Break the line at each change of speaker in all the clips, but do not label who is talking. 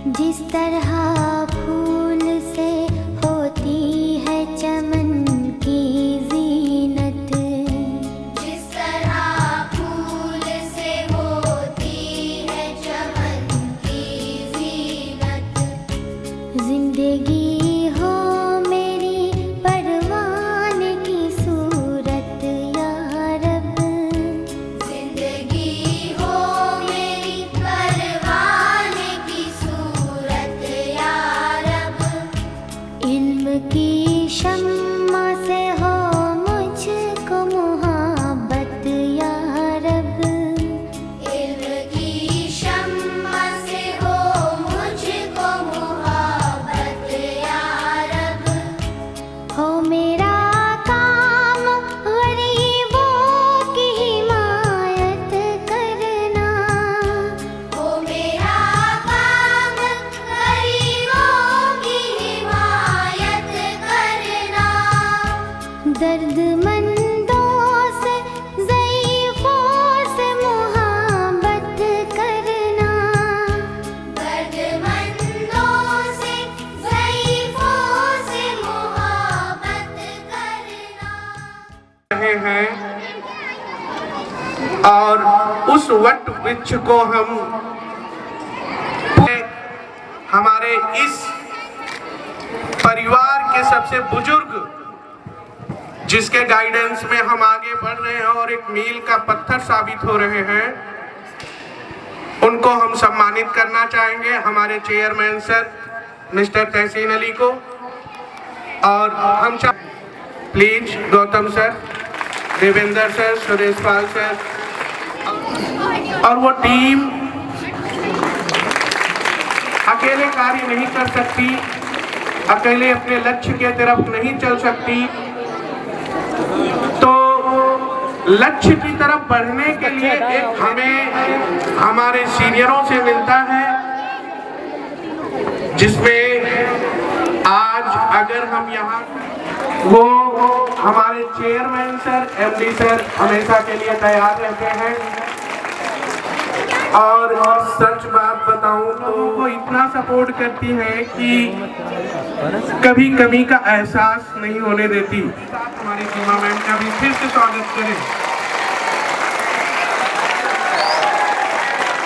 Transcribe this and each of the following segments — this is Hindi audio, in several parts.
जिस तरह फूल से होती है चमन की ज़ीनत,
जिस तरह फूल से होती है चमन की ज़ीनत,
जिंदगी हो मेरी परवान की सूरत या रब,
जिंदगी हो मेरी परवान की सूरत या रब,
इल्म की शम्मा से हो मुझको मोहब्बत या रब,
इल्म की शम्मा से हो मुझको मोहब्बत या रब,
हो मेरा काम गरीबों की हिमायत करना,
हो मेरा काम गरीबों की हिमायत करना,
दर्दमंदों से ज़ईफ़ों से मोहब्बत करना,
दर्दमंदों से ज़ईफ़ों से मोहब्बत करना।
रहे हैं और उस वट वृक्ष को हम हमारे इस परिवार के सबसे बुजुर्ग, जिसके गाइडेंस में हम आगे बढ़ रहे हैं और एक मील का पत्थर साबित हो रहे हैं, उनको हम सम्मानित करना चाहेंगे, हमारे चेयरमैन सर मिस्टर तहसीन अली को। और हम please Gautam sir, Devendra sir, Suresh Pal sir और वो टीम अकेले कार्य नहीं कर सकती, अकेले अपने लक्ष्य के तरफ नहीं चल सकती। तो लक्ष्य की तरफ बढ़ने के लिए एक हमें हमारे सीनियरों से मिलता है, जिसमें आज अगर हम यहाँ वो हमारे चेयरमैन सर, एमडी सर हमेशा के लिए तैयार रहते हैं। और सच बात बताऊं तो वो इतना सपोर्ट करती हैं कि कभी कमी का एहसास नहीं होने देती। हमारी सीमा मैम का भी फिर से स्वागत करें।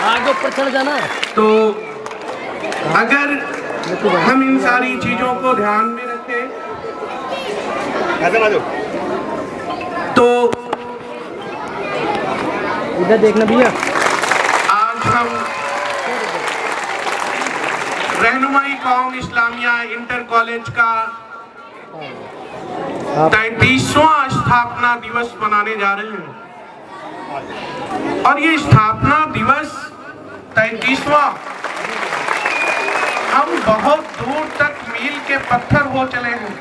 आगे ऊपर चढ़ जाना।
तो अगर हम इन सारी चीजों को ध्यान में रखें तो
इधर देखना भैया।
आज हम रहनुमाई कौम इस्लामिया इंटर कॉलेज का 33वां स्थापना दिवस मनाने जा रहे हैं। और ये स्थापना दिवस 33वां, हम बहुत दूर तक मील के पत्थर हो चले हैं।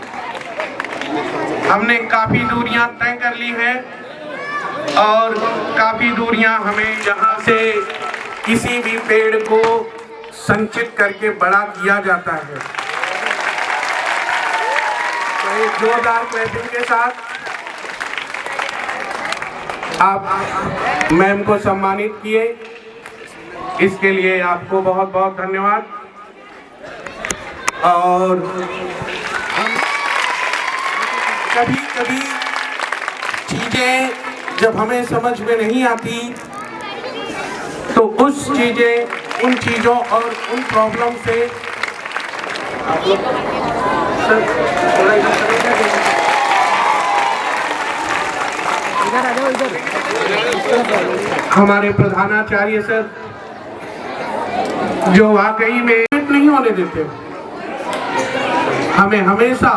हमने काफी दूरियां तय कर ली हैं और काफी दूरियां हमें जहां से किसी भी पेड़ को संचित करके बड़ा किया जाता है। तो एक जोरदार क्लैपिंग के साथ आप मैम को सम्मानित किए, इसके लिए आपको बहुत बहुत धन्यवाद। और कभी कभी चीजें जब हमें समझ में नहीं आती तो उन चीजों और उन प्रॉब्लम से आप लोग
इधर आ जाओ, इधर।
हमारे प्रधानाचार्य सर जो वाकई में नहीं होने देते, हमें हमेशा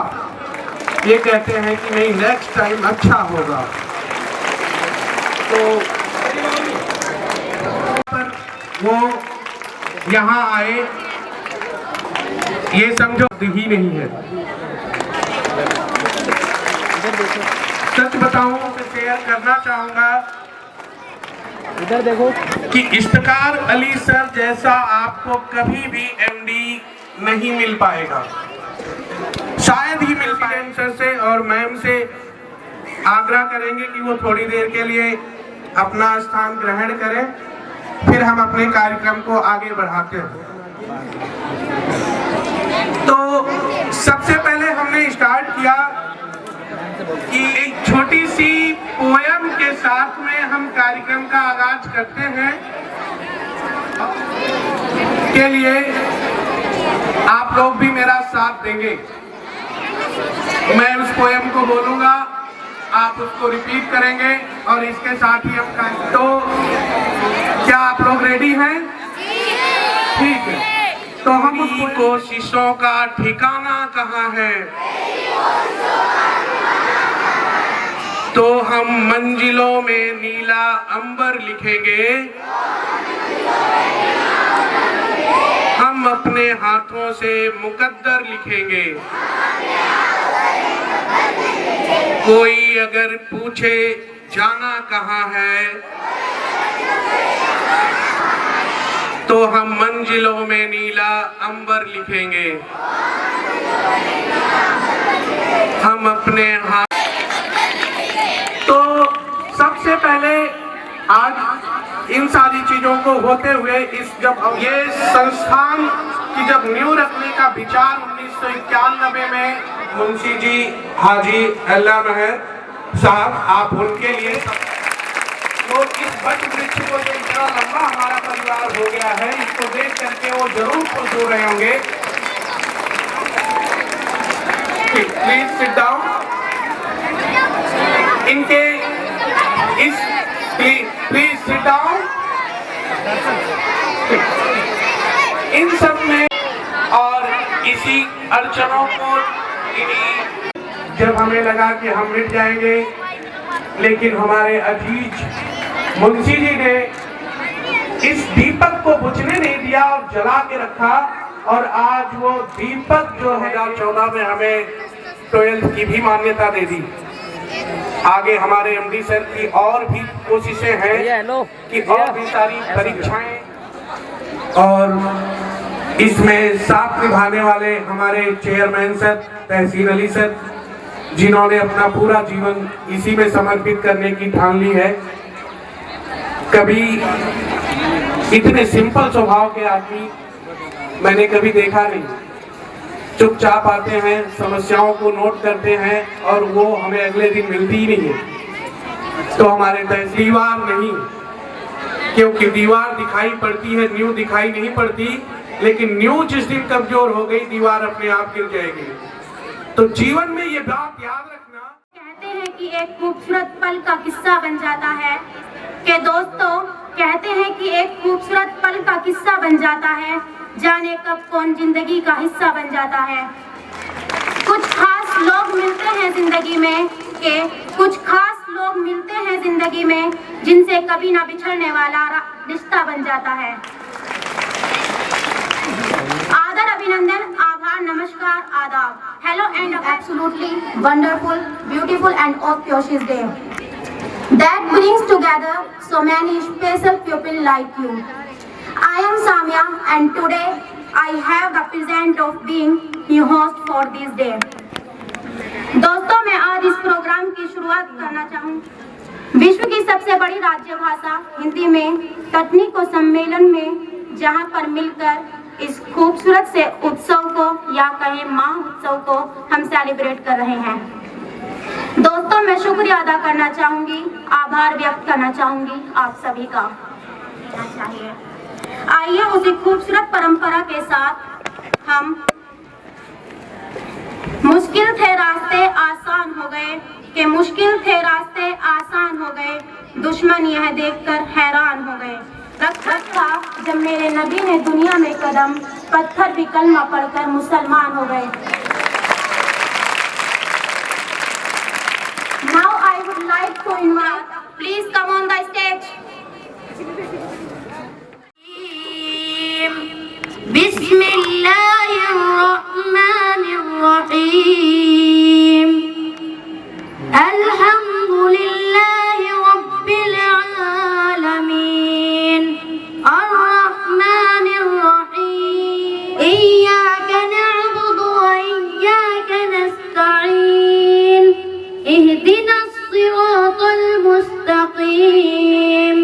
ये कहते हैं कि नहीं, नेक्स्ट टाइम अच्छा होगा। तो पर वो यहाँ आए, ये समझो ही नहीं है। सच बताऊं तो शेयर करना चाहूंगा
इधर देखो
कि इफ्तिकार अली सर जैसा आपको कभी भी एमडी नहीं मिल पाएगा, शायद ही मिल पाए। सर से और मैम से आग्रह करेंगे कि वो थोड़ी देर के लिए अपना स्थान ग्रहण करें, फिर हम अपने कार्यक्रम को आगे बढ़ाते हैं। तो सबसे पहले हमने स्टार्ट किया कि एक छोटी सी पोयम के साथ में हम कार्यक्रम का आगाज करते हैं। के लिए आप लोग भी मेरा साथ देंगे। मैं उस पोयम को बोलूंगा, आप उसको रिपीट करेंगे और इसके साथ ही हम तो क्या आप लोग रेडी हैं? ठीक है, तो हम कोशिशों का ठिकाना कहाँ है? तो हम मंजिलों में नीला अंबर लिखेंगे, हम अपने हाथों से मुकद्दर लिखेंगे। कोई अगर पूछे जाना कहाँ है, तो हम मंजिलों में नीला अंबर लिखेंगे, हम अपने हाथ। तो सबसे पहले आज इन सारी चीजों को होते हुए जब ये संस्थान की जब नींव रखने का विचार 1991 में मुंशी जी हाजी अल्लाह महर साहब, आप उनके लिए तो इस वट वृक्ष को जो इतना लंबा हमारा परिवार हो गया है, इसको देख करके वो जरूर खुश हो रहे होंगे। Please sit down. इनके इस प्लीज सिट डाउन। इन सब में और इसी अड़चनों को जब हमें लगा कि हम मिट जाएंगे, लेकिन हमारे अजीज मुंशी जी ने इस दीपक को बुझने नहीं दिया और जला के रखा, और आज वो दीपक जो है 2014 में हमें 12th की भी मान्यता दे दी। आगे हमारे एमडी सर की और भी कोशिशें हैं कि और भी सारी परीक्षाएं, और इसमें साथ निभाने वाले हमारे चेयरमैन सर तहसीन अली सर, जिन्होंने अपना पूरा जीवन इसी में समर्पित करने की ठान ली है। कभी इतने सिंपल स्वभाव के आदमी मैंने कभी देखा नहीं। चुपचाप आते हैं, समस्याओं को नोट करते हैं और वो हमें अगले दिन मिलती ही नहीं है। तो हमारे दीवार नहीं, क्योंकि दीवार दिखाई पड़ती है, नींव दिखाई नहीं पड़ती, लेकिन नींव जिस दिन कमजोर हो गई, दीवार अपने आप गिर जाएगी। तो जीवन में ये बात याद रखना।
कहते हैं कि एक खूबसूरत पल का किस्सा बन जाता है कि दोस्तों, कहते हैं कि एक खूबसूरत पल का किस्सा बन जाता है, जाने कब कौन जिंदगी का हिस्सा बन जाता है। कुछ खास लोग मिलते हैं जिंदगी में के कुछ खास लोग मिलते हैं जिंदगी में, जिनसे कभी ना बिछड़ने वाला रिश्ता बन जाता है। आदर, अभिनंदन, आभार, नमस्कार, आदाब। Hello and absolutely wonderful, beautiful and auspicious day that brings together so many special people like you. I am Samya and today I have the pleasure of being your host for this day. दोस्तों, मैं आज इस प्रोग्राम की शुरुआत करना चाहूँ। विश्व की सबसे बड़ी राज्य भाषा हिंदी में तकनीको सम्मेलन में जहाँ पर मिलकर इस खूबसूरत से उत्सव को या कहें महोत्सव को हम सेलिब्रेट कर रहे हैं। दोस्तों, मैं शुक्रिया अदा करना चाहूंगी, आभार व्यक्त करना चाहूंगी आप सभी का। चाहिए आइए उसी खूबसूरत परंपरा के साथ हम मुश्किल थे रास्ते आसान हो गए कि मुश्किल थे रास्ते आसान हो गए, दुश्मन यह देखकर हैरान हो गए। रखा जब मेरे नबी ने दुनिया में कदम, पत्थर भी कलमा पढ़कर मुसलमान हो गए। Now I would like to invite, please come on the stage. बिस्मिल्लाहिर रहमानिर रहीम। अल्हम्दुलिल्लाहि रब्बिल आलमीन। अर्रहमानिर रहीम। इय्याका नअबुदु व इय्याका नस्तईन। इहदिनस सिरातल मुस्तकीम।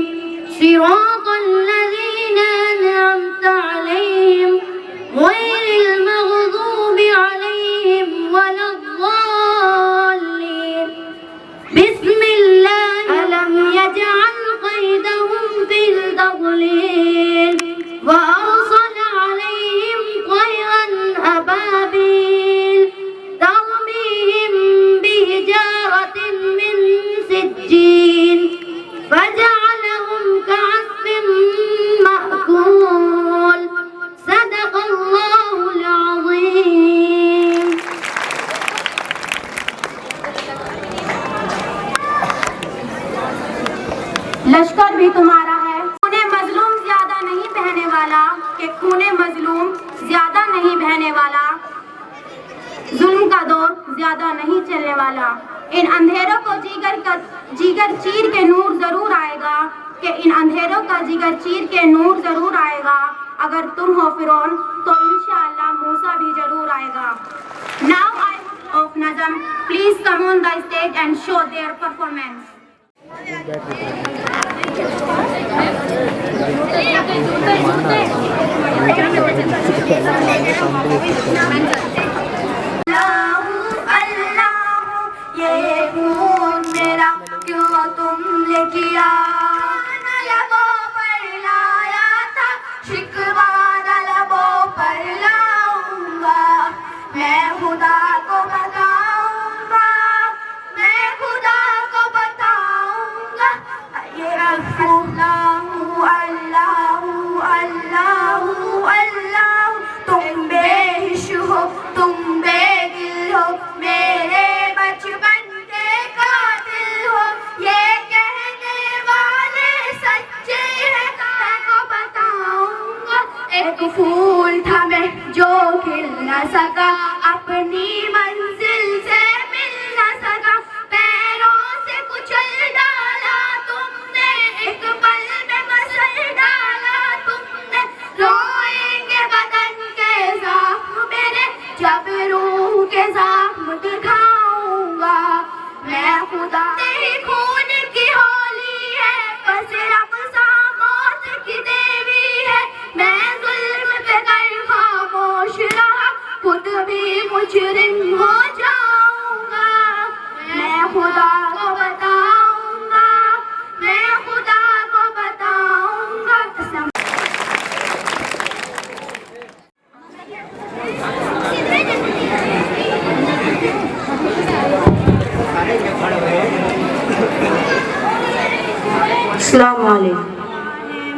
सिरातल लज़ीना अनअमता अलैहिम नहीं बहने वाला, जुल्म का दौर ज्यादा नहीं चलने वाला। इन अंधेरों को जिगर चीर के नूर जरूर आएगा, कि इन अंधेरों का जिगर चीर के नूर जरूर आएगा। अगर तुम हो फिरौन तो इंशाअल्लाह मूसा भी जरूर आएगा। Now I of Nazam, please come on the stage and show their performance.
ये खून मेरा क्यों तुमने किया, न लबों पर लाया था शिकवा, न लबों पर लाऊंगा। मैं खुदा को बताऊंगा, मैं खुदा को बताऊंगा। ये अल्लाहू अल्लाहू अल्लाहू अल्लाहू, तुम बेहिश हो, तुम बेदिल हो, मेरे बचपन के कातिल हो। ये कहने वाले सच्चे हैं, मैं बताऊंगा। एक फूल था मैं जो खिल न सका, अपनी मंजिल से मिल न सका। पैरों से कुचल डाला तुमने, एक पल में मसल डाला तुमने। रोएंगे बदन के ज़ख्म मेरे, जब रूह के ज़ख्म दिखाऊंगा। मैं खुदा तेरी खून की होली है, बस रक़्सा मौत की देवी है। मैं जुल्म पे कर खामोश रहा, खुद भी मुजरिम हो जाऊंगा। मैं खुदा को बताऊंगा, मैं खुदा को बताऊंगा। अस्सलाम वालेकुम।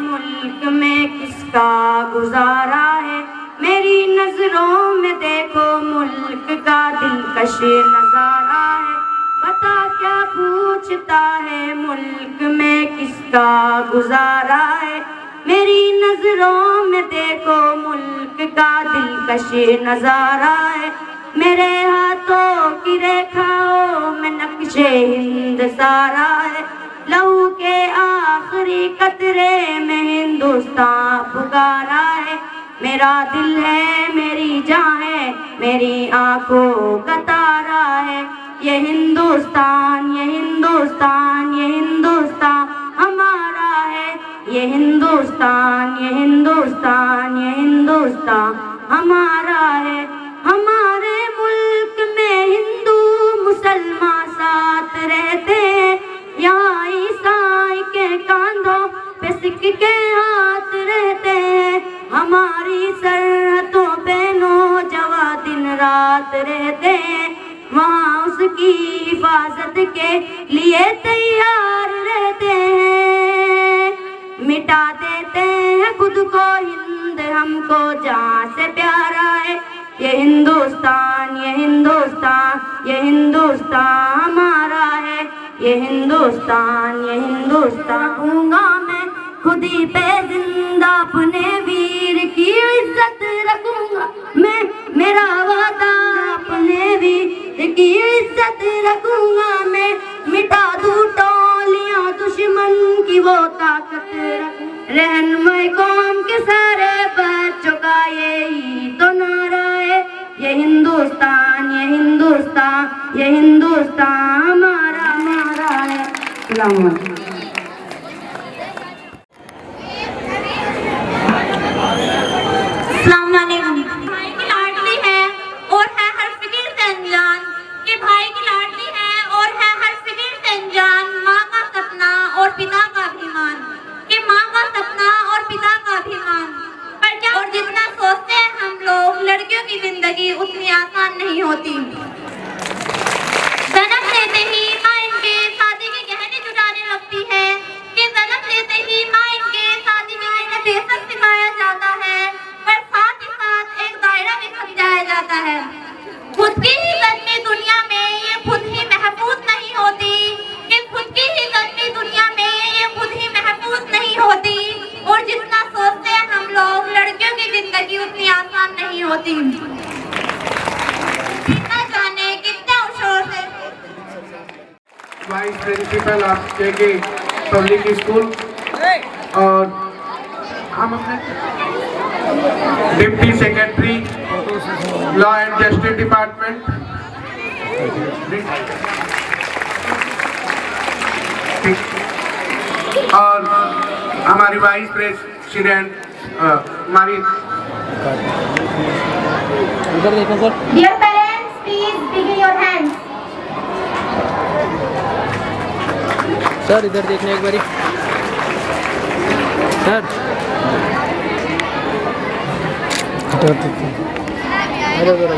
मुल्क में किसका गुजारा है, मेरी नजरों में देखो मुल्क का दिलकश नजारा है। बता क्या पूछता है, मुल्क में किसका गुजारा है, मेरी नजरों में देखो मुल्क का दिलकश नजारा है। मेरे हाथों की रेखाओं में नक्शे हिंद सारा है। लहू के आखिरी कतरे में हिंदुस्तान पुकारा है। मेरा दिल है, मेरी जान है, मेरी आंखों का तारा है। ये हिंदुस्तान, ये हिंदुस्तान, ये हिंदुस्तान हमारा है। ये हिंदुस्तान, ये हिंदुस्तान, ये हिंदुस्तान हमारा है। हमारे मुल्क में हिंदू मुसलमान साथ रहते हैं, यहाँ ईसाई के कांधों पे सिख के हाथ रहते हैं। हमारी सरहदों पे नौजवान दिन रात रहते हैं, वहाँ उसकी हिफाजत के लिए तैयार रहते हैं। मिटा देते हैं खुद को हिंद, हमको जान से प्यारा है। ये हिंदुस्तान, ये हिंदुस्तान, ये हिंदुस्तान हमारा है। ये हिंदुस्तान, ये हिंदुस्तान रखूंगा मैं खुदी पे जिंदा, अपने वीर की इज्जत रखूंगा मैं। मेरा वादा अपने वीर की इज्जत रखूंगा मैं। मिटा दूं टोलियां दुश्मन की वो ताकत रखूं। रहनुमाई कौम के सारे बच्चों का यही तो नारा है। ये हिंदुस्तान, ये हिंदुस्तान, ये हिंदुस्तान हमारा हमारा है।
भाई की लाडली है और है हर फिक्र से अनजान, कि भाई की लाडली है और है हर फिक्र से अनजान। माँ का सपना और पिता का अभिमान, कि माँ का सपना और पिता का अभिमान। पर क्या और जितना सोचते हैं हम लोग, लड़कियों की जिंदगी उतनी आसान नहीं होती। जन्म लेते ही माँ इनके शादी के गहने जुटाने लगती है, कि जन्म लेते ही माँ इनके शादी के गहने बेशक सिखाया जाता है, पर साथ ही साथ एक दायरा भी समझाया जाता है। खुद की ही जन्मी दुनिया में ये खुद ही महफूज नहीं होती, कि खुद की ही जन्मी दुनिया में ये खुद ही महफूज नहीं होती। और जितना सोचते हैं हम लोग, लड़कियों की जिंदगी उतनी आसान नहीं होती। होती। ना जाने कितने शोर से।
Vice principal of KK public school और हम अपने deputy secretary law and justice department और हमारी वाइस प्रेसिडेंट हमारी
इधर देखो sir.
Dear parents, please begin your hands.
Sir इधर देखने एक बारी। सर अरे एक photo.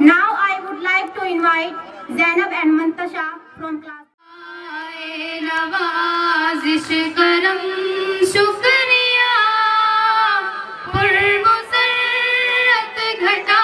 Now I would like to invite Zainab and Mantasha from class. नवाज़िश करम शुक्रिया पुरमुसरत घटा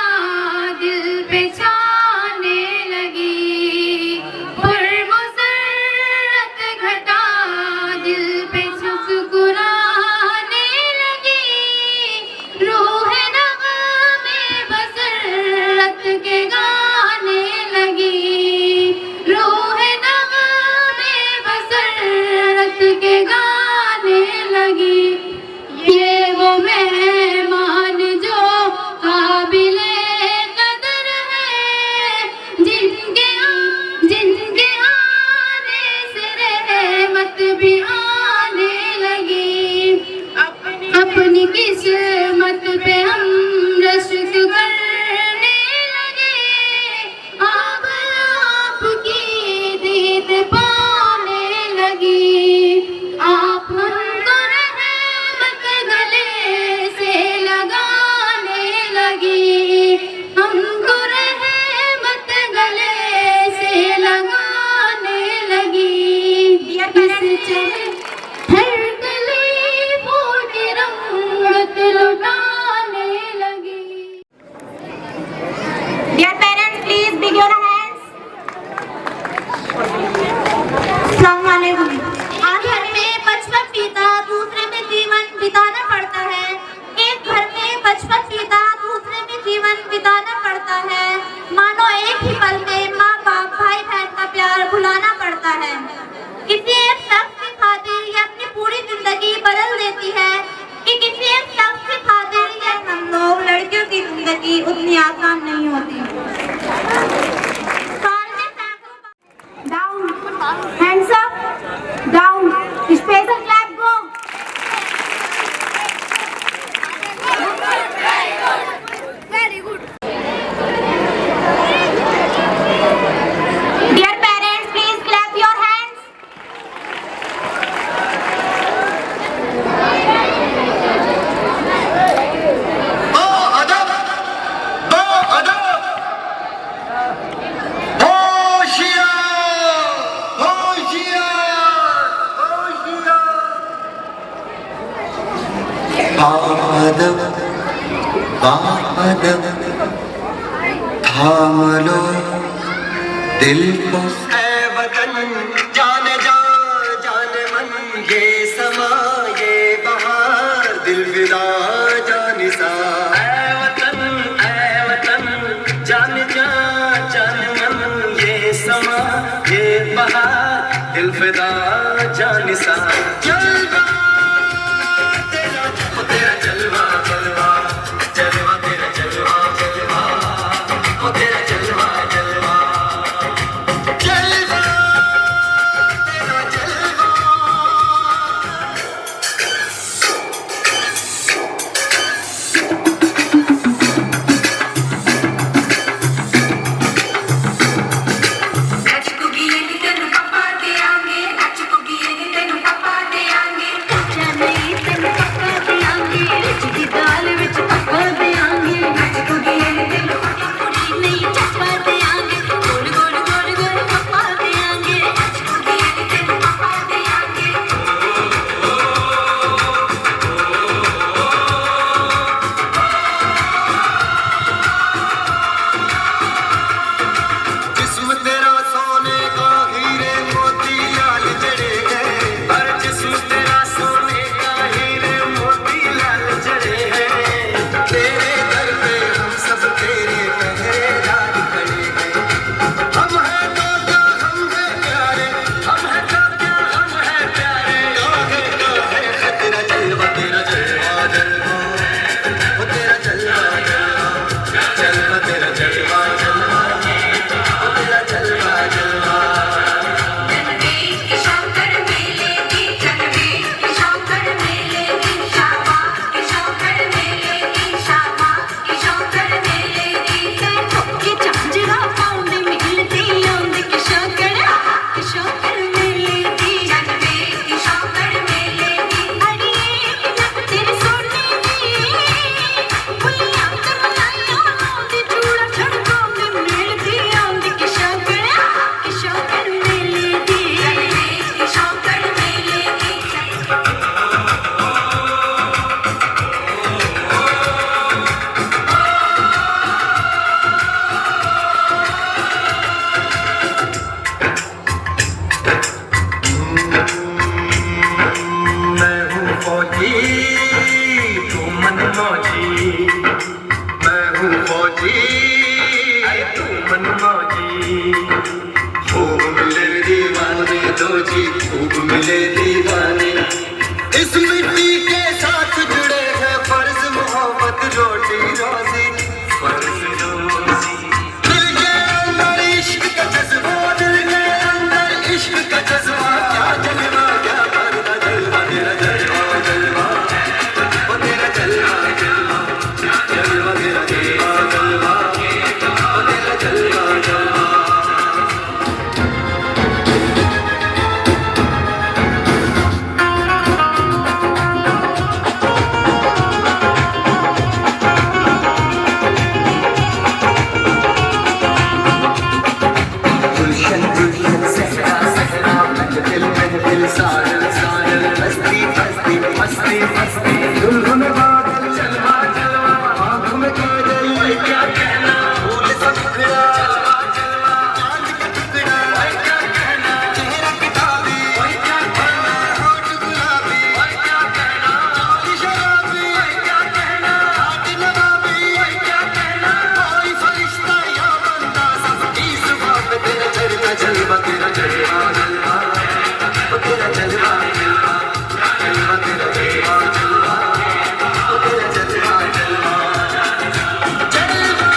के गाने लगी, रूह नगामे बसरत के गाने लगी। ये वो मेहमान जो काबिले कदर है, जिनके आने से रहमत भी आने लगी। अपनी किस्मत पे हम रश्क करने लगे, अब आपकी दीद पाने लगी। आप हमको रहमत गले से लगाने लगी, हमको रहमत गले से लगाने लगी। हर गली फूटी रंगत लुटाने लगी। Dear parents, please big your hands. अस्सलामुअलैकुम। आज घर में बचपन बीता, दूसरे में जीवन बिताना पड़ता है। एक घर में बचपन बीता, दूसरे में जीवन बिताना पड़ता है। मानो एक ही पल में माँ बाप भाई बहन का प्यार भुलाना पड़ता है। किसी एक शख्स की खातिर ये अपनी पूरी जिंदगी बदल देती है कि किसी एक शख्स की खातिर ये हम लोग लड़कियों की जिंदगी उतनी आसान नहीं होती। Down, hands up, down, special clap go. Very good. Dear parents, please clap your hands.
बादब बादब थाम लो दिल को, ऐ वतन जाने जा जाने मन, ये समा ये बहार दिल फिदा जानिसा। ऐ वतन जाने जा जाने मन, ये समा ये बहार दिल फिदा जानिसा। जलवा तेरा जलवा जलवा जलवा, तेरा जलवा जलवा, ओ तेरा जलवा जलवा जलवा, तेरा जलवा। नच कुगिए नी तेनु पापा दे आंगे, नच कुगिए नी तेनु पापा दे आंगे, पूछा नहीं तेनु पापा दे आंगे, रिच दी दाल विच पापा दे आंगे। नच कुगिए नी तेनु पापा कुड़ी नहीं रोजी खूब मिले दीवाने। इस मिट्टी के साथ जुड़े हैं फर्ज मोहब्बत रोटी रोजी, फर्ज रोजी। दिल के अंदर इश्क का जज्बा, दिल के अंदर इश्क का जज्बा, क्या जलवा क्या करता जलवा, तेरा जलवा जलवा, वो तेरा जलवा जलवा, जलवा तेरा जलवा जलवा, वो तेरा जलवा जलवा। गुलशन गुलशन सहरा सहरा, महफिल महफिल सारल सारल, मस्ती मस्ती मस्ती मस्ती, दुल्हन बादल चलवा चलवा, आँख में काजल क्या कहना, फूल सा बिखरा चलवा चलवा, चांद का टुकड़ा क्या कहना, चेहरा किताबी क्या कहना, होठ गुलाबी क्या कहना, चांद शराबी क्या कहना, हाथ नवाबी क्या कहना, कोई फरिश्ता या बंदा सबकी जुबां पे तेरा जलवा जलवा, तेरा जलवा जलवा, वो तेरा जलवा जलवा, जलवा तेरा जलवा जलवा, वो तेरा जलवा जलवा, जलवा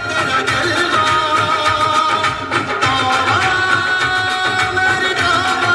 तेरा जलवा, मेरी तौबा।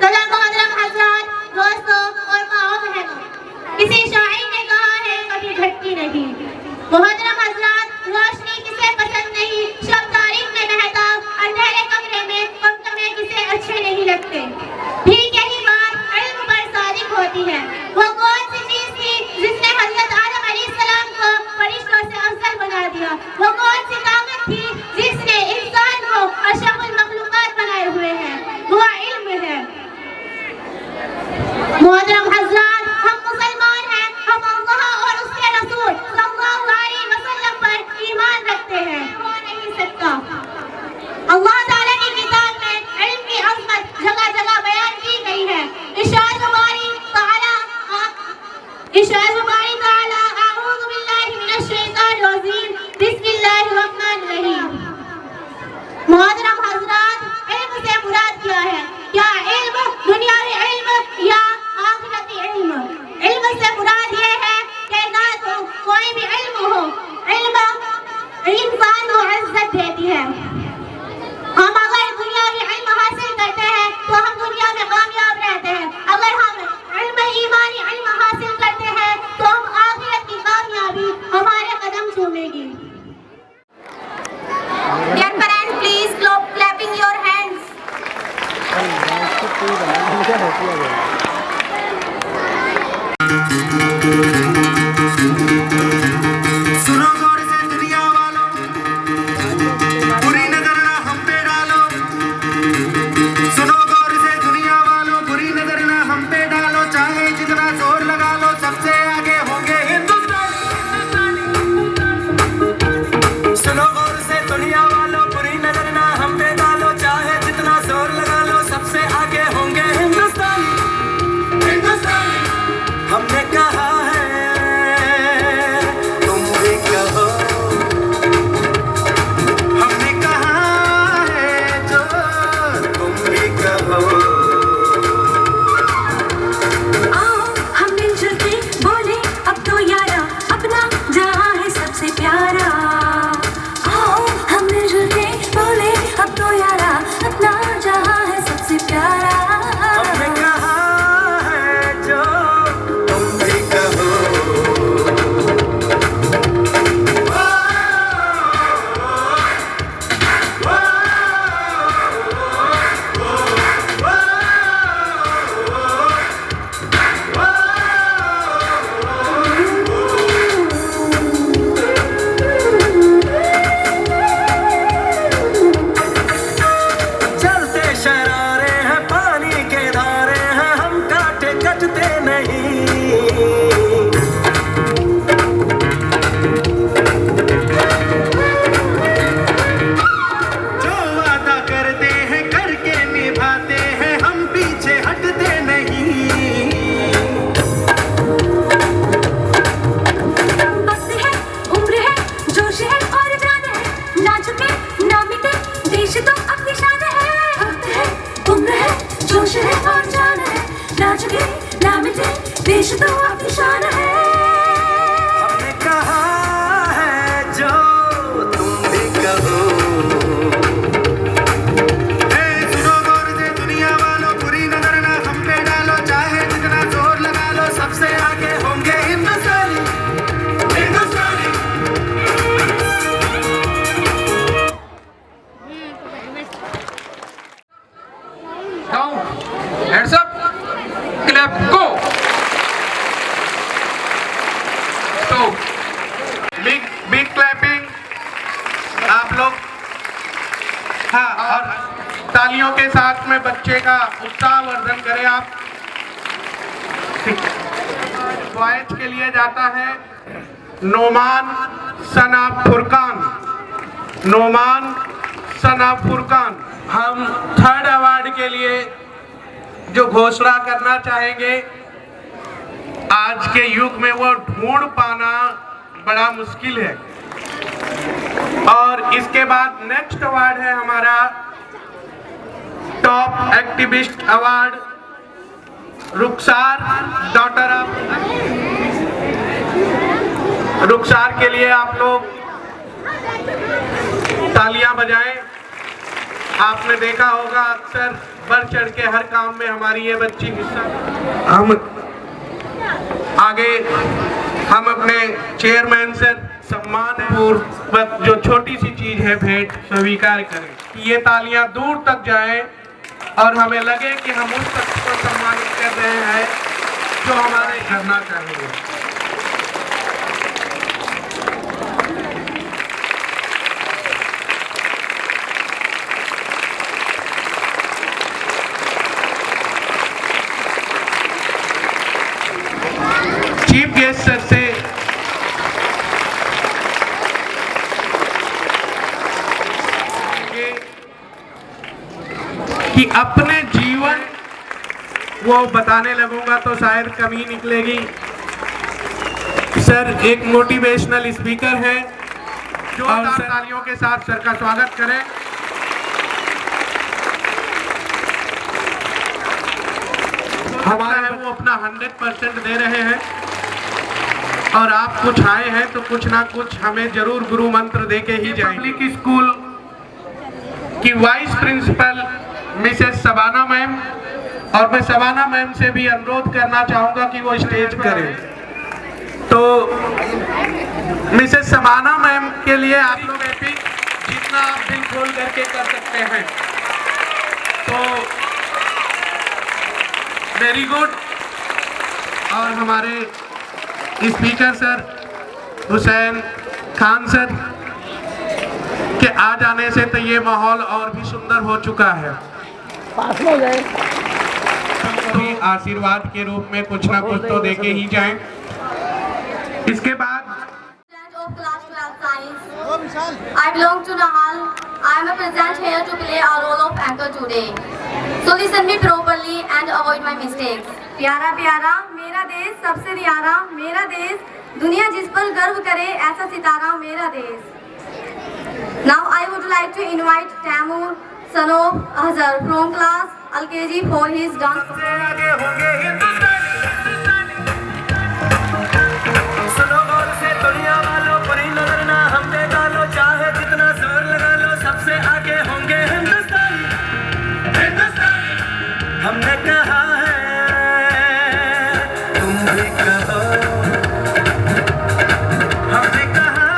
सलाम मोहतरम हज़रात, दोस्तों और माओ बहनों, किसी शायर ने कहा है कभी घटती नहीं। मोहतरम हज़रात, रोशनी किसे पसंद नहीं, शब तारीख में महताब, अंधेरे कमरे में कमकमे किसे अच्छे नहीं लगते। ठीक यही बात इल्म पर सादिक होती है। वो कौन सी चीज थी जिसने हज़रत आदम अलैहिस्सलाम को फरिश्तों से अफजल बना दिया? वो कौन सी ताकत थी जिसने इंसान को अशरफुल मखलूकात बनाए हुए हैं? वो इल्म है। मोहतरम हज़रात, हम मुसलमान हैं, हम अल्लाह और उसके रसूल सल्लल्लाहु अलैहि वसल्लम पर ईमान रखते हैं। हो नहीं सकता। अल्लाह ताला की किताब में इल्म की अज़मत जगह जगह बयान की गई है। इरशाद बारी ताला अऊज़ु बिल्लाहि मिनश शैतानिर रजीम, बिस्मिल्लाहिर रहमानिर रहीम। मोहतरम हज़रात, इल्म से मुराद क्या है? क्या इल्म दुनियावी इल्म या आखिरती इल्म? इल्म से मुराद ये है कि ना तो कोई भी इल्म हो, इल्म इंसान को इज्जत देती है। हम अगर दुनियावी इल्म हासिल करते हैं तो हम दुनिया में कामयाब रहते हैं। अगर हम इल्म ईमानी इल्म हासिल करते हैं तो हम आखिरत की कामयाबी हमारे कदम चूमेगी। Dear parents, please clapping your hands.
सुनो गौर से दुनिया वालों, बुरी नजर ना हम पे डालो। सुनो गौर से दुनिया वालों, बुरी नजर ना हम पे डालो। चाहे जितना जोर लगा लो, सबसे आगे होंगे हिंदुस्तानी। सुनो गौर से दुनिया वालों, बुरी नजर ना हम पे डालो। चाहे जितना जोर लगा लो, सबसे आगे होंगे हिंदुस्तानी। हिंदुस्तानी हमने कहा है
के ना मिटे देश तो अपनी शान है।
हमने कहा है जो तुम भी कहो। सुनो गौर से दुनिया वालों, बुरी नजर ना हम पे डालो, चाहे जितना जोर लगा लो, सबसे आगे होंगे हिंदुस्तानी। हिंदुस्तानी
Hands up, clap, go. So,
big clapping आप लोग। हाँ, और तालियों के साथ में बच्चे का उत्साह वर्धन करें आप। बॉयज के लिए जाता है नोमान सना फुरकान। नोमान सना फुरकान। हम थर्ड अवार्ड के लिए जो घोषणा करना चाहेंगे, आज के युग में वो ढूंढ पाना बड़ा मुश्किल है। और इसके बाद नेक्स्ट अवार्ड है हमारा top activist award, Rukhsar daughter of. Rukhsar के लिए आप लोग तालियां बजाएं। आपने देखा होगा अक्सर बढ़ चढ़ के हर काम में हमारी ये बच्ची हिस्सा। हम आगे हम अपने चेयरमैन से सम्मान पूर्वक जो छोटी सी चीज है भेंट स्वीकार करें कि ये तालियां दूर तक जाएं और हमें लगे कि हम उस शख्स को सम्मानित कर रहे हैं जो हमारे करना चाहेंगे। चीफ गेस्ट सर से कि अपने जीवन वो बताने लगूंगा तो शायद कमी निकलेगी। सर एक मोटिवेशनल स्पीकर है, जो तालियों के साथ सर का स्वागत करें। हमारा है वो अपना 100% दे रहे हैं और आप कुछ आए हैं तो कुछ ना कुछ हमें जरूर गुरु मंत्र दे के ही जाएंगे। पब्लिक स्कूल की vice principal Mrs Shabana ma'am, और मैं शबाना मैम से भी अनुरोध करना चाहूंगा कि वो स्टेज करें। तो मिसेस शबाना मैम के लिए आप लोग हैप्पी, जितना आप दिल खोल करके कर सकते हैं। तो वेरी गुड। और हमारे speaker sir Hussain Khan sir के आ जाने से तो ये माहौल और भी सुंदर हो चुका है। तो आशीर्वाद के रूप में कुछ ना कुछ तो देके ही जाएं। इसके बाद
Of class 12 science. I belong to Nahal. I am present here to play a role of anchor today. So listen me properly and avoid my mistakes. प्यारा प्यारा मेरा देश सबसे न्यारा, मेरा देश दुनिया जिस पर गर्व करे ऐसा सितारा मेरा देश। Now I would like to invite Tamur, son of Azhar from class LKG for his dance performance.
सुनो गौर से दुनिया वालों, बुरी नजर ना हम पे डालो, चाहे जितना जोर लगा लो, सबसे आगे होंगे हिंदुस्तानी। हिंदुस्तानी हमने कहा है तुम भी कहो। हमने कहा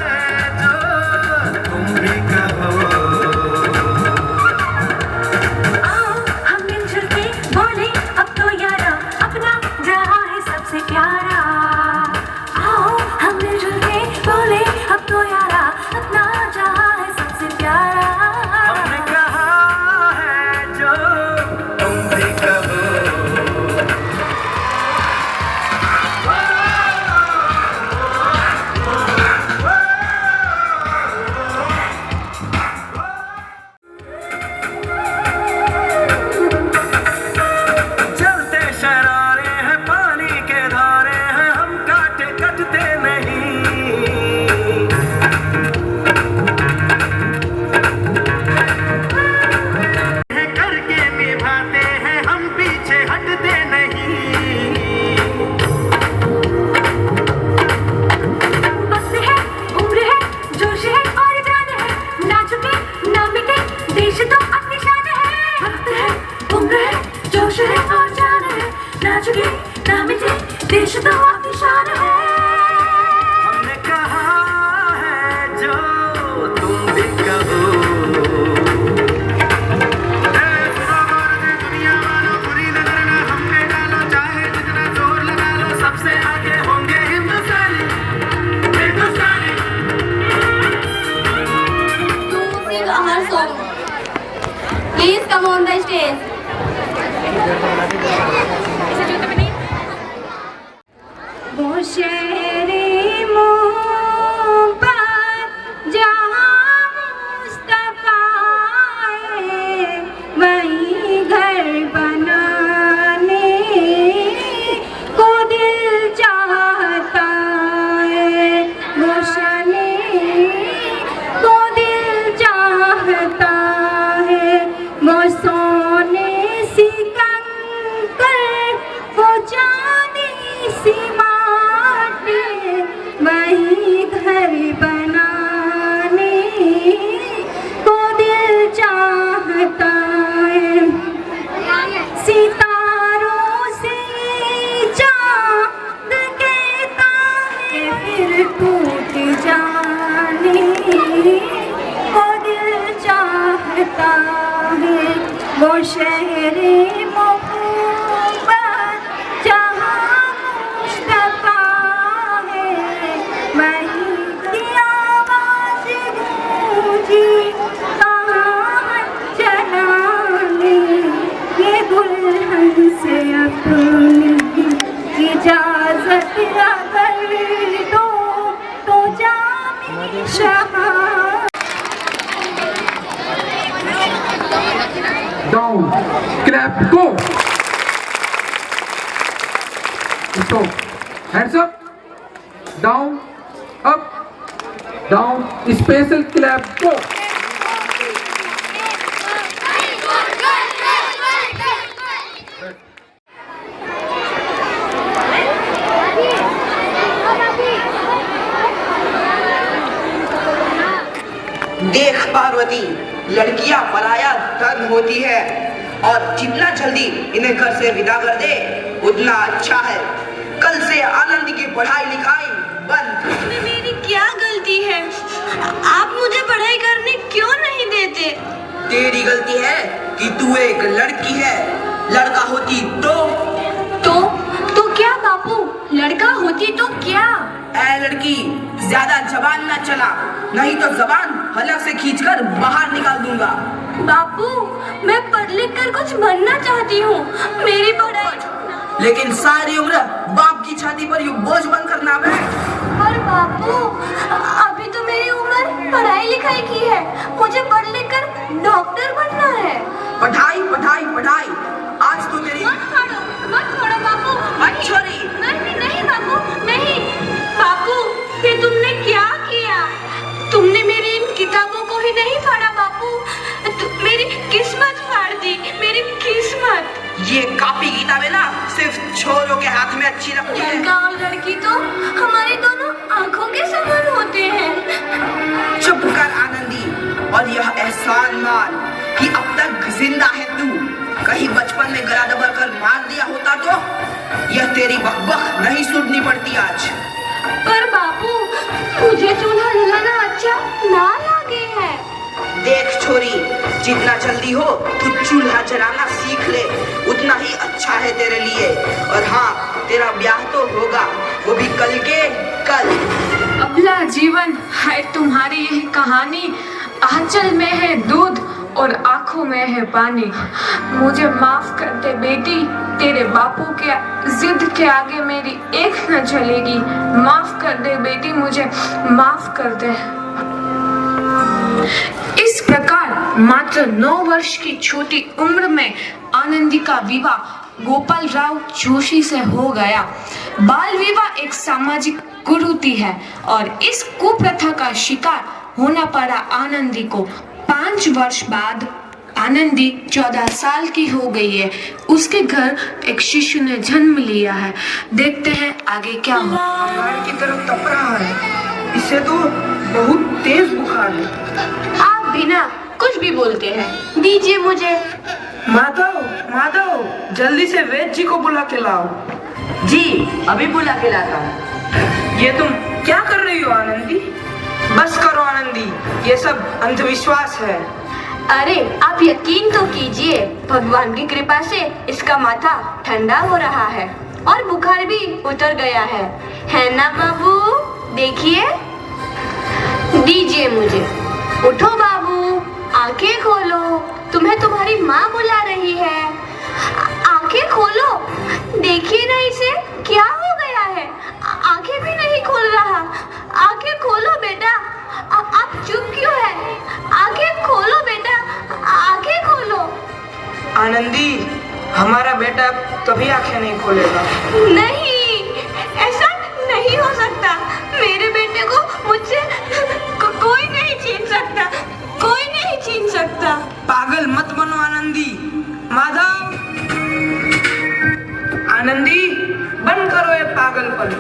है जो तुम भी कहो।
आओ हम मिलजुल के बोले अब तो यारा, अपना जहां है सबसे प्यारा। आओ हम मिलजुल के बोले अब तो यारा, अपना जहां है सबसे प्यारा।
हमने कहा है जो तुम भी कहो।
ना झुके ना मिटे, देश तो आपकी शान है।
हमने कहा है जो तुम भी कहो। दुनिया वालों बुरी नजर ना हम पे डालो, चाहे जितना जोर लगा लो, सबसे आगे होंगे हिंदुस्तानी, हिंदुस्तानी।
To sing our song, please come on the stage.
वो शहरे मोहब्बत जहाँ मुस्तफा है, वहीं घर बनाने को दिल चाहता है। वो शने को दिल चाहता है, वो सोने सी कंकर, वो चांदी सी माटी, वही घर बनाने को दिल चाहता है। सितारों से चांद कहता है, फिर टूट जाने को दिल चाहता है। वो शहरे मोहब्बत जहाँ मुस्तफा है, वहीं की आवाज गूंजी कहाँ चलाने, ये दुल्हन से अपनी इजाजत अगर दो तो जाने Shah.
Down. Clap. Go. Stop. Hands up. Down. Up. Down. Special clap. Go.
देख पार्वती, लड़कियां पराया धन होती है और जितना जल्दी इन्हें घर से विदा कर दे उतना अच्छा है। कल से आनंद की पढ़ाई लिखाई बंद।
इसमें मेरी क्या गलती है? आप मुझे पढ़ाई करने क्यों नहीं देते?
तेरी गलती है कि तू एक लड़की है, लड़का होती
तो क्या बापू? लड़का होती तो क्या?
ऐ लड़की, ज्यादा जबान न चला, नहीं तो जबान हलक से खींचकर बाहर निकाल दूंगा।
बापू, मैं पढ़ लिख कर कुछ बनना चाहती हूँ। मेरी पढ़ाई।
लेकिन सारी उम्र बाप की छाती पर यूं बोझ बन कर ना बैठ।
पर बापू, अभी तो मेरी उम्र पढ़ाई लिखाई की है, मुझे पढ़ लिख कर डॉक्टर बनना है।
पढ़ाई पढ़ाई पढ़ाई, आज तो मेरी
मत छोड़ो बापू।
मत छोड़ी।
नहीं बापू, नहीं। बापू, ये तुमने क्या किया? तुमने मेरी इन किताबों को ही नहीं फाड़ा बापू, मेरी किस्मत फाड़ दी, मेरी किस्मत।
ये कॉपी किताबें ना सिर्फ छोरों के हाथ में अच्छी लगती है।
लड़का और लड़की तो हमारी दोनों आंखों के समान होते हैं।
चुप कर आनंदी, और यह एहसान मान कि अब तक जिंदा है तू। कहीं बचपन में गला दबा कर मार दिया होता तो यह तेरी बकबक नहीं सुननी पड़ती आज।
पर बापू, मुझे चूल्हा जलाना अच्छा ना लगे है।
देख छोरी, जितना जल्दी हो तू चूल्हा जलाना सीख ले, उतना ही अच्छा है तेरे लिए। और हाँ, तेरा ब्याह तो होगा, वो भी कल के कल।
अबला जीवन है तुम्हारी यही कहानी, आंचल में है दूध और आंखों में है पानी। मुझे माफ कर दे बेटी, तेरे बापू के जिद के आगे मेरी एक न चलेगी। माफ कर दे बेटी, मुझे माफ कर दे। इस प्रकार मात्र 9 वर्ष की छोटी उम्र में आनंदी का विवाह गोपाल राव जोशी से हो गया। बाल विवाह एक सामाजिक कुरीति है और इस कुप्रथा का शिकार होना पड़ा आनंदी को। 5 वर्ष बाद आनंदी 14 साल की हो गई है। उसके घर एक शिशु ने जन्म लिया है। देखते हैं आगे क्या हो।
अंगार की तरफ तप रहा है, इसे तो बहुत तेज बुखार है।
आप बिना कुछ भी बोलते हैं, दीजिए मुझे।
माधव, माधव, जल्दी से वैद्य जी को बुला के लाओ।
जी अभी बुला के लाता हूँ।
ये तुम क्या कर रही हो आनंदी? बस करो आनंदी, ये सब अंधविश्वास है।
अरे आप यकीन तो कीजिए, भगवान की कृपा से इसका माथा ठंडा हो रहा है और बुखार भी उतर गया है ना बाबू? देखिए, दीजिए मुझे। उठो बाबू, आंखें खोलो, तुम्हें तुम्हारी माँ बुला रही है। आंखें खोलो, देखिए ना इसे क्या हो गया है, आंखें भी नहीं खोल रहा। आंखें खोलो बेटा, आप चुप क्यों है? आंखें खोलो बेटा, आंखें खोलो।
आनंदी, हमारा बेटा कभी आंखें नहीं खोलेगा।
नहीं, ऐसा नहीं हो सकता। मेरे बेटे को मुझसे कोई नहीं छीन सकता, कोई नहीं छीन सकता।
पागल मत बनो आनंदी। माधव, आनंदी, बंद करो ये पागलपन।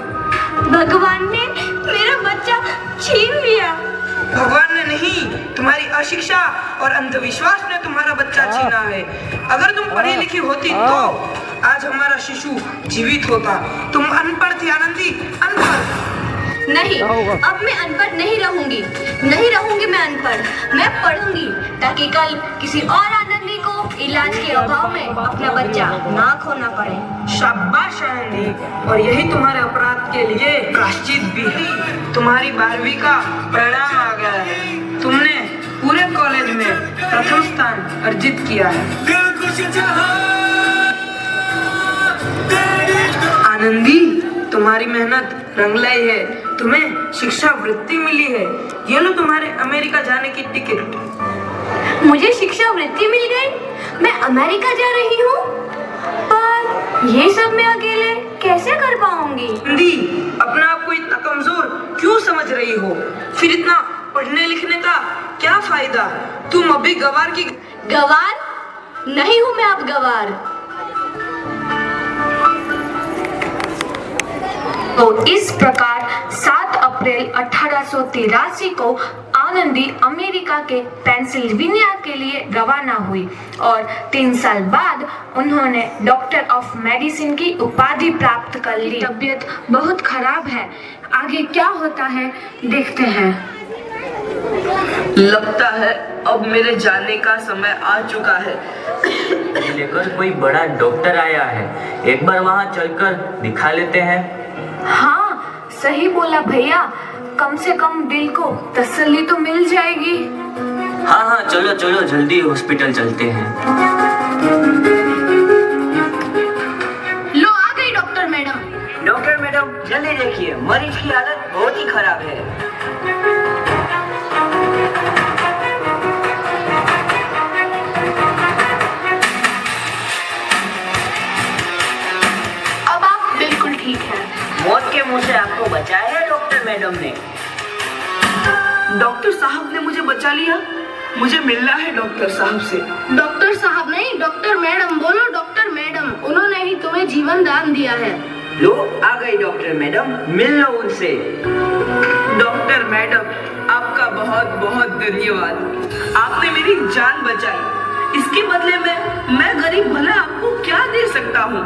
भगवान ने मेरा बच्चा छीन लिया।
भगवान ने नहीं, तुम्हारी अशिक्षा और अंधविश्वास ने तुम्हारा बच्चा छीना है। अगर तुम पढ़ी लिखी होती तो आज हमारा शिशु जीवित होता। तुम अनपढ़ थी आनंदी, अनपढ़।
नहीं, अब मैं अनपढ़ नहीं रहूंगी, नहीं रहूंगी मैं अनपढ़। मैं पढ़ूंगी ताकि कल किसी और आनंदी को इलाज के अभाव में अपना बच्चा ना खोना पड़े।
शाबाश आनंदी, और यही तुम्हारे अपराध के लिए प्रायश्चित भी है। तुम्हारी 12वीं का परिणाम आ गया है। तुमने पूरे कॉलेज में प्रथम स्थान अर्जित किया है। आनंदी, तुम्हारी मेहनत रंग लाई है। तुम्हें शिक्षा वृत्ति मिली है। ये लो तुम्हारे अमेरिका जाने की टिकट।
मुझे शिक्षा वृत्ति मिल गई, मैं अमेरिका जा रही हूँ। पर ये सब मैं अकेले कैसे कर पाऊंगी?
आनंदी, अपना आप को इतना कमजोर क्यों समझ रही हो? फिर इतना पढ़ने लिखने का क्या फायदा? तुम अभी गवार की
गवार नहीं हूँ मैं अब गवार। तो इस प्रकार 7 अप्रैल 1883 को आनंदी अमेरिका के पेंसिल्वेनिया के लिए रवाना हुई और 3 साल बाद उन्होंने डॉक्टर ऑफ मेडिसिन की उपाधि प्राप्त कर ली। तबीयत बहुत खराब है, आगे क्या होता है देखते हैं।
लगता है अब मेरे जाने का समय आ चुका है।
लेकर कोई बड़ा डॉक्टर आया है, एक बार वहाँ चलकर दिखा लेते हैं।
हाँ, सही बोला भैया, कम से कम दिल को तसल्ली तो मिल जाएगी।
हाँ हाँ, चलो चलो जल्दी हॉस्पिटल चलते हैं।
लो आ गई डॉक्टर मैडम।
डॉक्टर मैडम, जल्दी देखिए, मरीज की हालत बहुत ही खराब है।
अब आप बिल्कुल ठीक हैं।
मौत के मुंह से आपको बचाया है डॉक्टर मैडम ने।
डॉक्टर साहब ने मुझे बचा लिया। मुझे मिलना है डॉक्टर साहब से।
डॉक्टर साहब नहीं, डॉक्टर मैडम बोलो। डॉक्टर मैडम, उन्होंने ही तुम्हें जीवन दान दिया है।
लो आ गई डॉक्टर मैडम, मिल लो उनसे।
डॉक्टर मैडम, आपका बहुत बहुत धन्यवाद। आपने मेरी जान बचाई। इसके बदले में मैं गरीब भला आपको क्या दे सकता हूँ?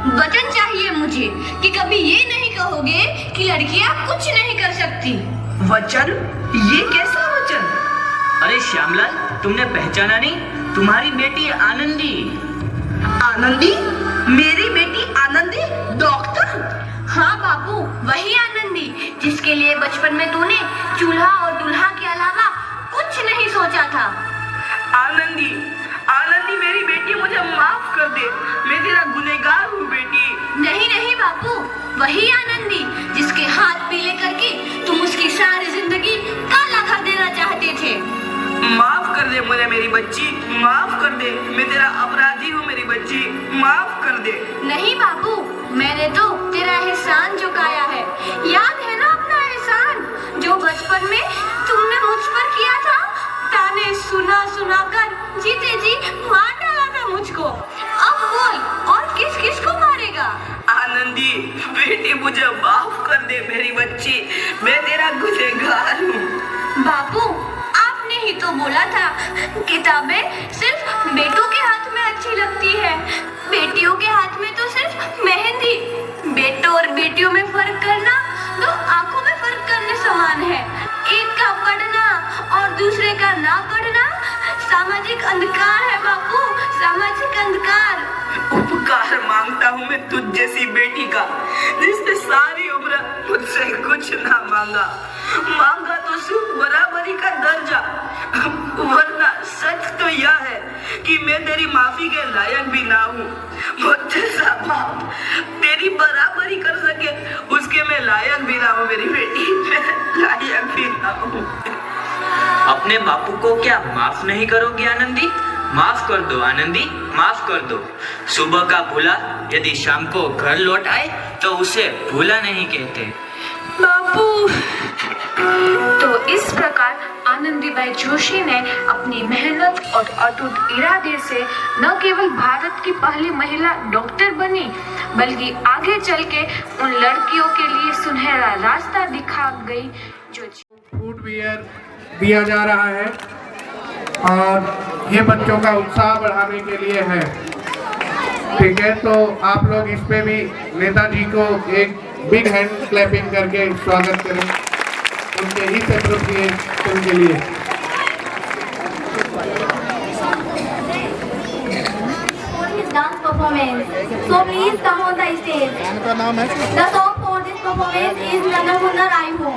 वचन चाहिए मुझे कि कभी ये नहीं कहोगे कि लड़कियां कुछ नहीं कर सकती।
वचन? ये कैसा वचन?
अरे श्यामलाल, तुमने पहचाना नहीं? तुम्हारी बेटी आनंदी।
आनंदी? मेरी बेटी आनंदी? डॉक्टर?
हाँ बाबू, वही आनंदी जिसके लिए बचपन में तूने चूल्हा और दूल्हा के अलावा कुछ नहीं सोचा था।
आनंदी, आनंदी मेरी बेटी, मुझे माफ कर दे। मैं तेरा गुनहगार हूँ बेटी।
नहीं नहीं बाबू, वही आनंदी जिसके हाथ पीले करके तुम उसकी सारी जिंदगी काला कर देना चाहते थे।
माफ कर दे मुझे मेरी बच्ची, माफ कर दे। मैं तेरा अपराधी हूँ मेरी बच्ची, माफ कर दे।
नहीं बाबू, मैंने तो तेरा एहसान चुकाया है। याद है ना अपना एहसान जो बचपन में तुमने मुझ पर किया था? ताने सुना सुना कर जीते जी मार डाला था मुझको। अब बोल, और किस किस को मारेगा?
आनंदी बेटी, मुझे माफ कर दे मेरी बच्ची, मैं तेरा गुनहगार हूँ।
बापू, आपने ही तो बोला था किताबें सिर्फ बेटों
करना दो आंखों में फर्क करने समान है। एक का पढ़ना और दूसरे का ना पढ़ना सामाजिक अंधकार है बापू, सामाजिक अंधकार।
उपकार मांगता हूँ मैं तुझ जैसी बेटी का, जिसने सारी उम्र मुझसे कुछ ना मांगा तो सिर्फ बराबरी का दर्जा। वरना सच तो यह है कि मैं तेरी माफी के लायक भी ना हूँ। मुझसे बाप तेरी बराबरी कर सके उसके मैं लायक भी ना हूँ मेरी बेटी, मैं लायक भी ना हूँ।
अपने बापू को क्या माफ नहीं करोगी आनंदी? माफ कर दो आनंदी, माफ कर दो। सुबह का भूला यदि शाम को घर लौट आए तो उसे भूला नहीं कहते।
बापू। तो इस प्रकार आनंदीबाई जोशी ने अपनी मेहनत और अटूट इरादे से न केवल भारत की पहली महिला डॉक्टर बनी, बल्कि आगे चल के उन लड़कियों के लिए सुनहरा रास्ता दिखा गई जो
फूड वियर दिया जा रहा है और ये बच्चों का उत्साह बढ़ाने के लिए है। ठीक है, तो आप लोग इस पे भी नेताजी को एक बिग हैंड क्लैपिंग करके स्वागत करें उनके इस एप्रोप्रिएशन के लिए।
Dance performance. So please come on the stage. The song for this performance is Nana Munna Rai Ho.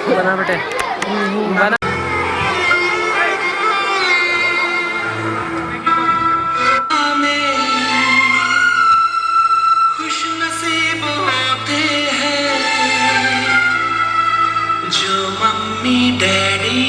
बना बेटे बना।
खुश नसीब होते हैं जो मम्मी डैडी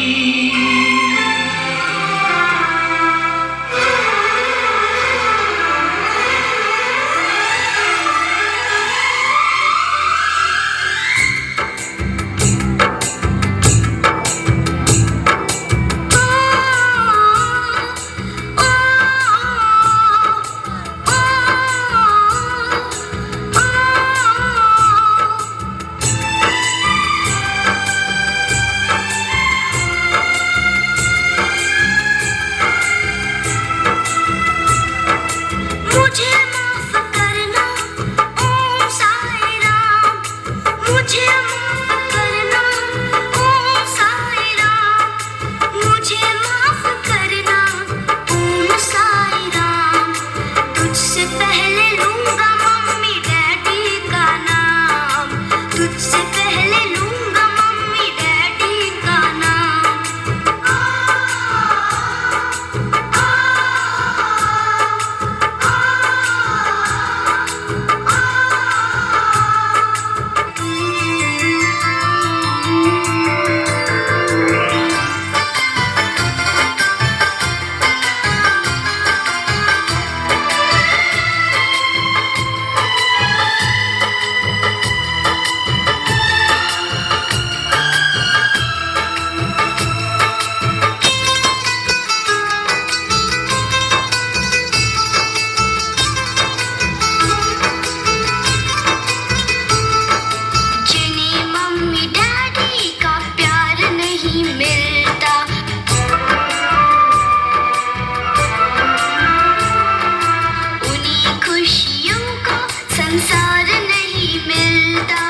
संसार नहीं मिलता।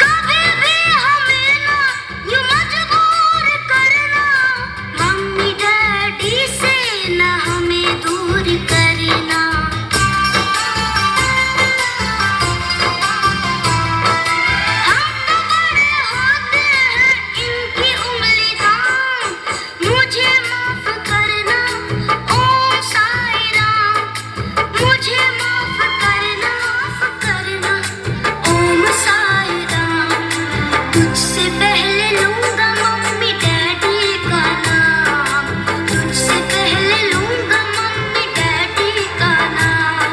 कभी भी हमें ना यूं मजबूर करना, मम्मी डैडी से ना हमें दूर करना। हम तो बड़े होते हैं इनकी उंगली थाम, मुझे माफ करना ओम साई राम, मुझे माफ करना ओम साई राम। तुझसे पहले लूंगा मम्मी डैडी का नाम, तुझसे पहले लूंगा मम्मी डैडी का नाम।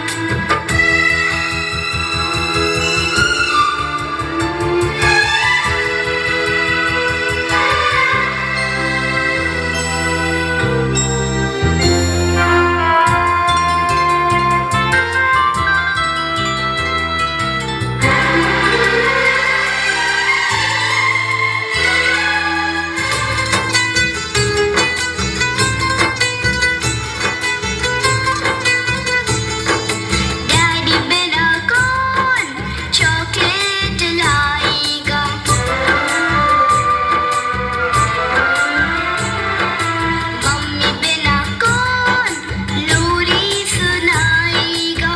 डैडी बिना कौन चॉकलेट लाएगा, मम्मी बिना कौन लोरी सुनाएगा।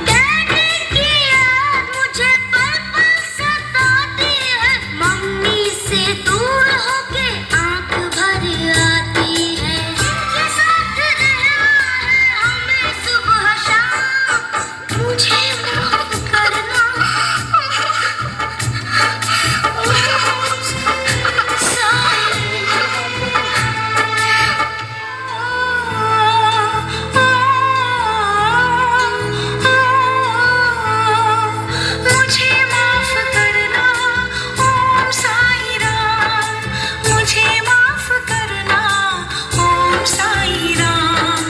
डैडी की याद मुझे पल पल सताती है, मम्मी से दूर होके आंख भर आती है। इनके साथ रहना है हमें सुबह शाम, मुझे माफ करना मुझे माफ करना ओम साई राम, मुझे माफ करना ओम साई राम।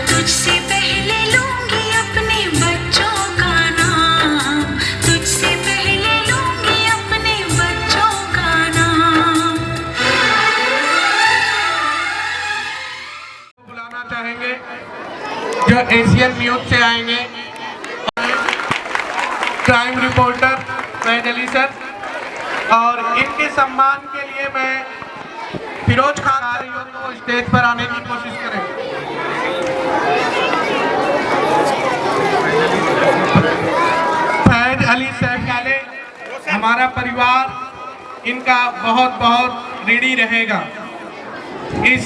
तुझसे पहले लूंगी अपने बच्चों का नाम, तुझसे पहले लूंगी अपने बच्चों का नाम।
बुलाना चाहेंगे जो एशियन न्यूज से आएंगे, crime reporter Faiz Ali sir, और इनके सम्मान के लिए मैं फिरोज खान आ रही हूँ, तो स्टेज पर आने की कोशिश करें। फैज अली सैफ वाले हमारा परिवार इनका बहुत बहुत ऋणी रहेगा। इस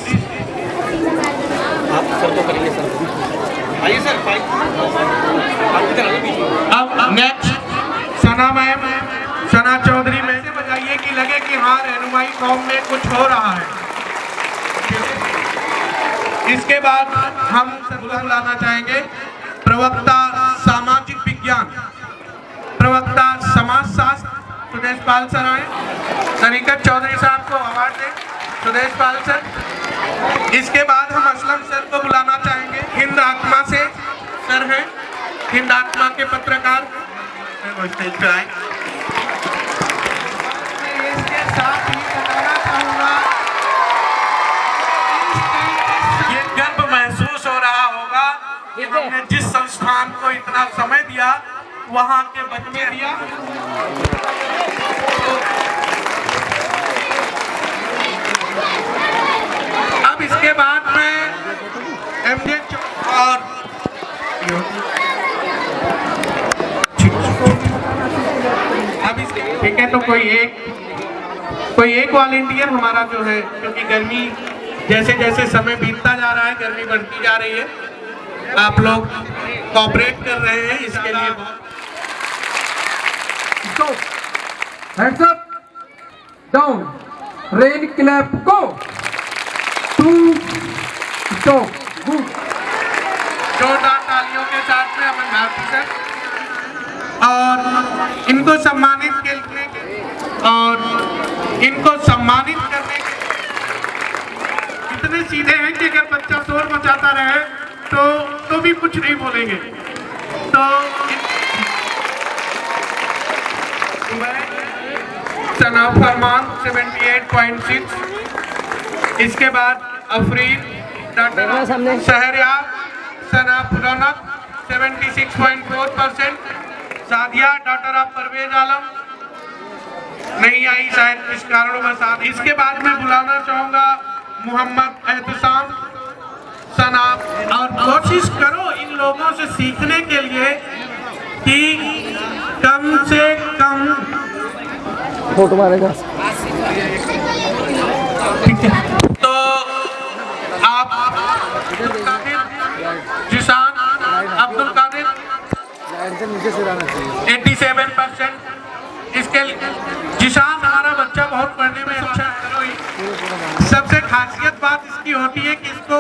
अब नेक्स्ट सना मैम, सना चौधरी में से बजाइए कि लगे कि हाँ रहनुमाई कौम में कुछ हो रहा है। इसके बाद हम सबको बुलाना चाहेंगे प्रवक्ता सामाजिक विज्ञान, प्रवक्ता समाजशास्त्र सुदेश पाल सर आए। तरीकत चौधरी साहब को अवार्ड दें, सुदेश पाल सर। इसके बाद हम असलम सर को बुलाना चाहेंगे, हिंद आत्मा से सर हैं, हिंद आत्मा के पत्रकार वो स्टेज पे आए। इसके साथ ही बताना चाहूंगा ये गर्व महसूस हो रहा होगा कि हमने जिस संस्थान को इतना समय दिया वहाँ के बच्चे दिया। अब इसके बाद में एमजे और अब इसके ठीक है, तो कोई एक वॉलंटियर हमारा जो है, क्योंकि गर्मी जैसे जैसे समय बीतता जा रहा है गर्मी बढ़ती जा रही है, आप लोग कोऑपरेट कर रहे हैं, इसके लिए
Hands up, down, rain clap, go. 2, stop, good.
जोरदार तालियों के साथ में अमन भारती सर, और इनको सम्मानित करने के इतने सीधे हैं कि अगर बच्चा शोर मचाता रहे तो भी कुछ नहीं बोलेंगे। तो सना फरमान 78.6। इसके बाद Afreen doctor Shahryar Sana Raunak 76.4%। Sadia doctor of Parvez Alam नहीं आई शायद इस कारणों में। इसके बाद मैं बुलाना चाहूंगा मोहम्मद एहतसाम सना। और कोशिश करो इन लोगों से सीखने के लिए कि कम से कम
फोटो मारेगा।
ठीक है, तो आप जिसान अब्दुल कादिर 87%। इसके जिशान हमारा बच्चा बहुत पढ़ने में अच्छा है। सबसे खासियत बात इसकी होती है कि इसको